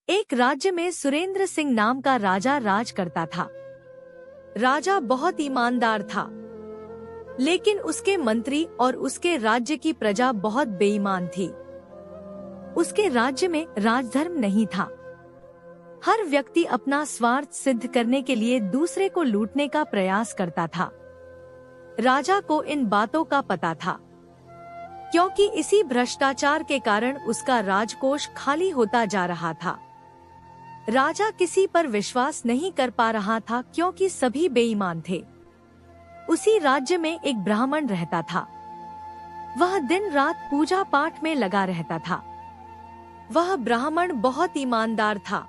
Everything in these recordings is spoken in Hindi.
एक राज्य में सुरेंद्र सिंह नाम का राजा राज करता था। राजा बहुत ईमानदार था, लेकिन उसके मंत्री और उसके राज्य की प्रजा बहुत बेईमान थी। उसके राज्य में राजधर्म नहीं था। हर व्यक्ति अपना स्वार्थ सिद्ध करने के लिए दूसरे को लूटने का प्रयास करता था। राजा को इन बातों का पता था, क्योंकि इसी भ्रष्टाचार के कारण उसका राजकोष खाली होता जा रहा था। राजा किसी पर विश्वास नहीं कर पा रहा था, क्योंकि सभी बेईमान थे। उसी राज्य में एक ब्राह्मण रहता था। वह दिन रात पूजा पाठ में लगा रहता था। वह ब्राह्मण बहुत ईमानदार था।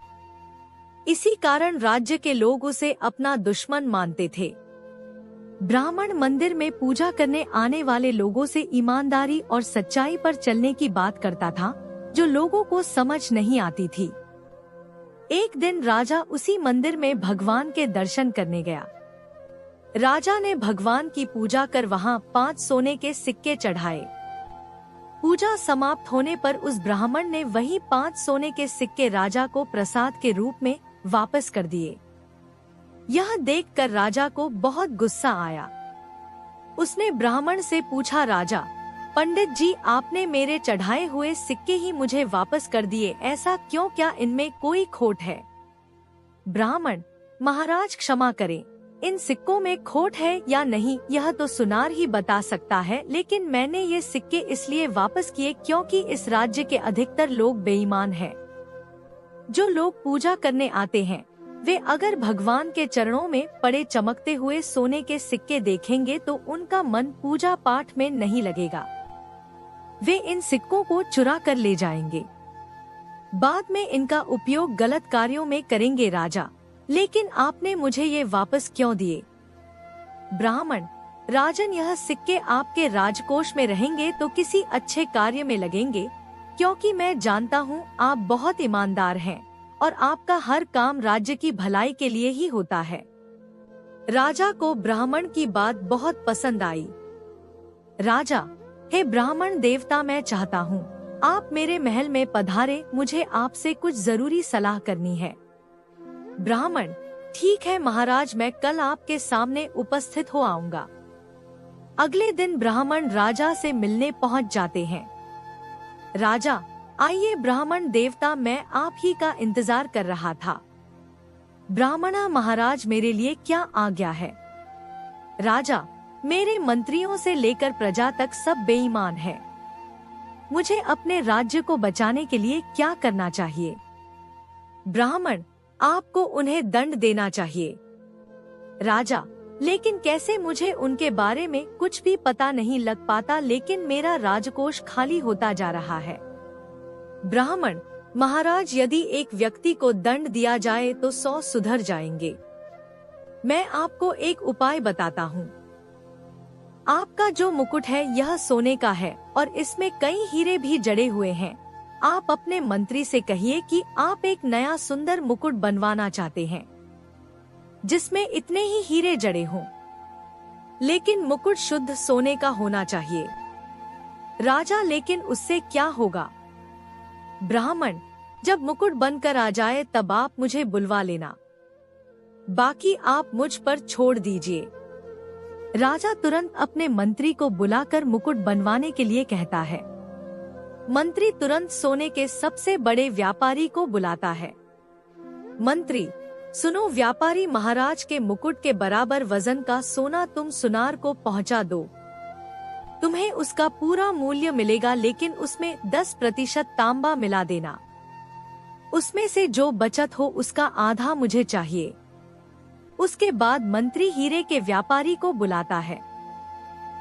इसी कारण राज्य के लोग उसे अपना दुश्मन मानते थे। ब्राह्मण मंदिर में पूजा करने आने वाले लोगों से ईमानदारी और सच्चाई पर चलने की बात करता था, जो लोगों को समझ नहीं आती थी। एक दिन राजा उसी मंदिर में भगवान के दर्शन करने गया। राजा ने भगवान की पूजा कर वहां 5 सोने के सिक्के चढ़ाए। पूजा समाप्त होने पर उस ब्राह्मण ने वही 5 सोने के सिक्के राजा को प्रसाद के रूप में वापस कर दिए। यह देखकर राजा को बहुत गुस्सा आया। उसने ब्राह्मण से पूछा, राजा पंडित जी, आपने मेरे चढ़ाए हुए सिक्के ही मुझे वापस कर दिए, ऐसा क्यों? क्या इनमें कोई खोट है? ब्राह्मण, महाराज क्षमा करें, इन सिक्कों में खोट है या नहीं यह तो सुनार ही बता सकता है, लेकिन मैंने ये सिक्के इसलिए वापस किए क्योंकि इस राज्य के अधिकतर लोग बेईमान हैं। जो लोग पूजा करने आते हैं, वे अगर भगवान के चरणों में पड़े चमकते हुए सोने के सिक्के देखेंगे तो उनका मन पूजा पाठ में नहीं लगेगा। वे इन सिक्कों को चुरा कर ले जाएंगे। बाद में इनका उपयोग गलत कार्यों में करेंगे। राजा, लेकिन आपने मुझे ये वापस क्यों दिए? ब्राह्मण, राजन, यह सिक्के आपके राजकोष में रहेंगे तो किसी अच्छे कार्य में लगेंगे, क्योंकि मैं जानता हूँ आप बहुत ईमानदार हैं और आपका हर काम राज्य की भलाई के लिए ही होता है। राजा को ब्राह्मण की बात बहुत पसंद आई। राजा, हे ब्राह्मण देवता, मैं चाहता हूँ आप मेरे महल में पधारे, मुझे आपसे कुछ जरूरी सलाह करनी है। ब्राह्मण, ठीक है महाराज, मैं कल आपके सामने उपस्थित हो आऊंगा। अगले दिन ब्राह्मण राजा से मिलने पहुंच जाते हैं। राजा, आइए ब्राह्मण देवता, मैं आप ही का इंतजार कर रहा था। ब्राह्मणा, महाराज मेरे लिए क्या आज्ञा है? राजा, मेरे मंत्रियों से लेकर प्रजा तक सब बेईमान है। मुझे अपने राज्य को बचाने के लिए क्या करना चाहिए? ब्राह्मण, आपको उन्हें दंड देना चाहिए। राजा, लेकिन कैसे? मुझे उनके बारे में कुछ भी पता नहीं लग पाता, लेकिन मेरा राजकोष खाली होता जा रहा है। ब्राह्मण, महाराज यदि एक व्यक्ति को दंड दिया जाए तो 100 सुधर जाएंगे। मैं आपको एक उपाय बताता हूँ। आपका जो मुकुट है यह सोने का है और इसमें कई हीरे भी जड़े हुए हैं। आप अपने मंत्री से कहिए कि आप एक नया सुंदर मुकुट बनवाना चाहते हैं, जिसमें इतने ही हीरे जड़े हों, लेकिन मुकुट शुद्ध सोने का होना चाहिए। राजा, लेकिन उससे क्या होगा? ब्राह्मण, जब मुकुट बनकर आ जाए तब आप मुझे बुलवा लेना, बाकी आप मुझ पर छोड़ दीजिए। राजा तुरंत अपने मंत्री को बुलाकर मुकुट बनवाने के लिए कहता है। मंत्री तुरंत सोने के सबसे बड़े व्यापारी को बुलाता है। मंत्री, सुनो व्यापारी, महाराज के मुकुट के बराबर वजन का सोना तुम सुनार को पहुंचा दो। तुम्हें उसका पूरा मूल्य मिलेगा, लेकिन उसमें 10% तांबा मिला देना। उसमें से जो बचत हो उसका आधा मुझे चाहिए। उसके बाद मंत्री हीरे के व्यापारी को बुलाता है।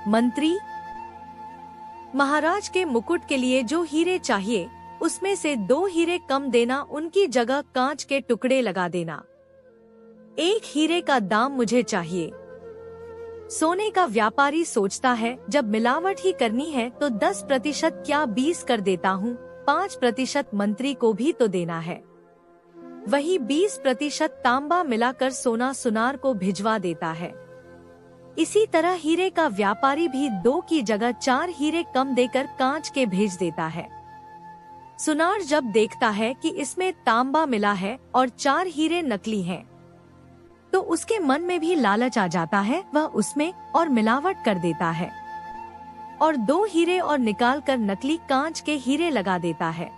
मंत्री, महाराज के मुकुट के लिए जो हीरे चाहिए उसमें से 2 हीरे कम देना, उनकी जगह कांच के टुकड़े लगा देना। 1 हीरे का दाम मुझे चाहिए। सोने का व्यापारी सोचता है, जब मिलावट ही करनी है तो 10% क्या 20 कर देता हूँ, 5% मंत्री को भी तो देना है। वही 20% तांबा मिलाकर सोना सुनार को भिजवा देता है। इसी तरह हीरे का व्यापारी भी 2 की जगह 4 हीरे कम देकर कांच के भेज देता है। सुनार जब देखता है कि इसमें तांबा मिला है और 4 हीरे नकली हैं, तो उसके मन में भी लालच आ जाता है। वह उसमें और मिलावट कर देता है और 2 हीरे और निकालकर नकली कांच के हीरे लगा देता है।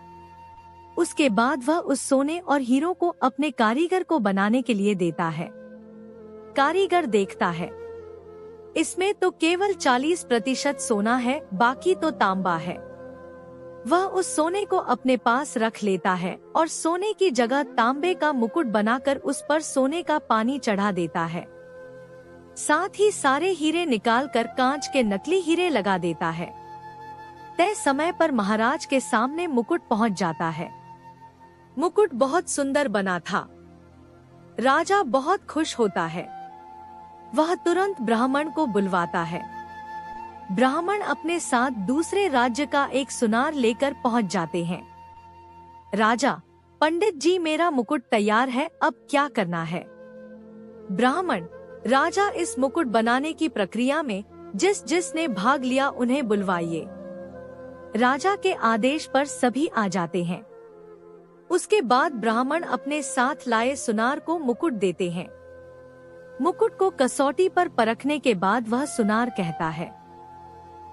उसके बाद वह उस सोने और हीरों को अपने कारीगर को बनाने के लिए देता है। कारीगर देखता है इसमें तो केवल 40% सोना है, बाकी तो तांबा है। वह उस सोने को अपने पास रख लेता है और सोने की जगह तांबे का मुकुट बनाकर उस पर सोने का पानी चढ़ा देता है। साथ ही सारे हीरे निकालकर कांच के नकली हीरे लगा देता है। तय समय पर महाराज के सामने मुकुट पहुंच जाता है। मुकुट बहुत सुंदर बना था। राजा बहुत खुश होता है। वह तुरंत ब्राह्मण को बुलवाता है। ब्राह्मण अपने साथ दूसरे राज्य का एक सुनार लेकर पहुंच जाते हैं। राजा, पंडित जी, मेरा मुकुट तैयार है, अब क्या करना है? ब्राह्मण, राजा, इस मुकुट बनाने की प्रक्रिया में जिसने भाग लिया उन्हें बुलवाइए। राजा के आदेश पर सभी आ जाते हैं। उसके बाद ब्राह्मण अपने साथ लाए सुनार को मुकुट देते हैं। मुकुट को कसौटी पर परखने के बाद वह सुनार कहता है,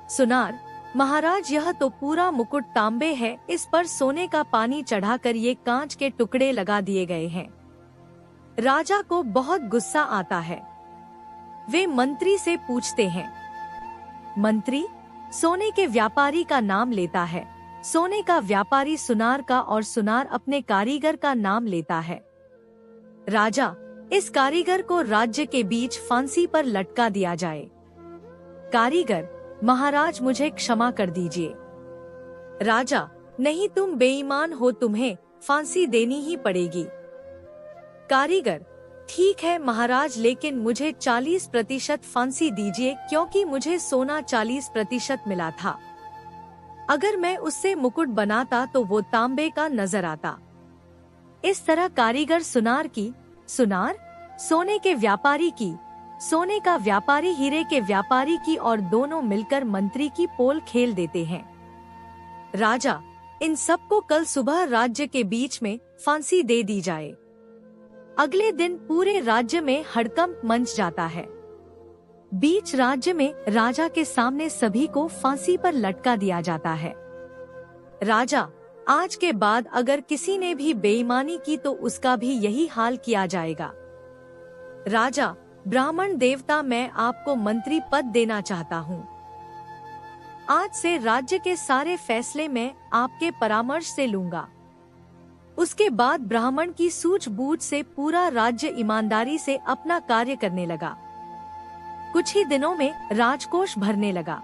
सुनार, महाराज, यह तो पूरा मुकुट तांबे है, इस पर सोने का पानी चढ़ाकर ये कांच के टुकड़े लगा दिए गए हैं। राजा को बहुत गुस्सा आता है। वे मंत्री से पूछते हैं। मंत्री सोने के व्यापारी का नाम लेता है। सोने का व्यापारी सुनार का और सुनार अपने कारीगर का नाम लेता है। राजा, इस कारीगर को राज्य के बीच फांसी पर लटका दिया जाए। कारीगर, महाराज, मुझे क्षमा कर दीजिए। राजा, नहीं, तुम बेईमान हो, तुम्हें फांसी देनी ही पड़ेगी। कारीगर, ठीक है महाराज, लेकिन मुझे 40% फांसी दीजिए, क्योंकि मुझे सोना 40% मिला था। अगर मैं उससे मुकुट बनाता तो वो तांबे का नजर आता। इस तरह कारीगर सुनार की, सुनार सोने के व्यापारी की, सोने का व्यापारी हीरे के व्यापारी की, और दोनों मिलकर मंत्री की पोल खेल देते हैं। राजा, इन सबको कल सुबह राज्य के बीच में फांसी दे दी जाए। अगले दिन पूरे राज्य में हड़कंप मच जाता है। बीच राज्य में राजा के सामने सभी को फांसी पर लटका दिया जाता है। राजा, आज के बाद अगर किसी ने भी बेईमानी की तो उसका भी यही हाल किया जाएगा। राजा, ब्राह्मण देवता, मैं आपको मंत्री पद देना चाहता हूँ। आज से राज्य के सारे फैसले मैं आपके परामर्श से लूंगा। उसके बाद ब्राह्मण की सूझबूझ से पूरा राज्य ईमानदारी से अपना कार्य करने लगा। कुछ ही दिनों में राजकोष भरने लगा।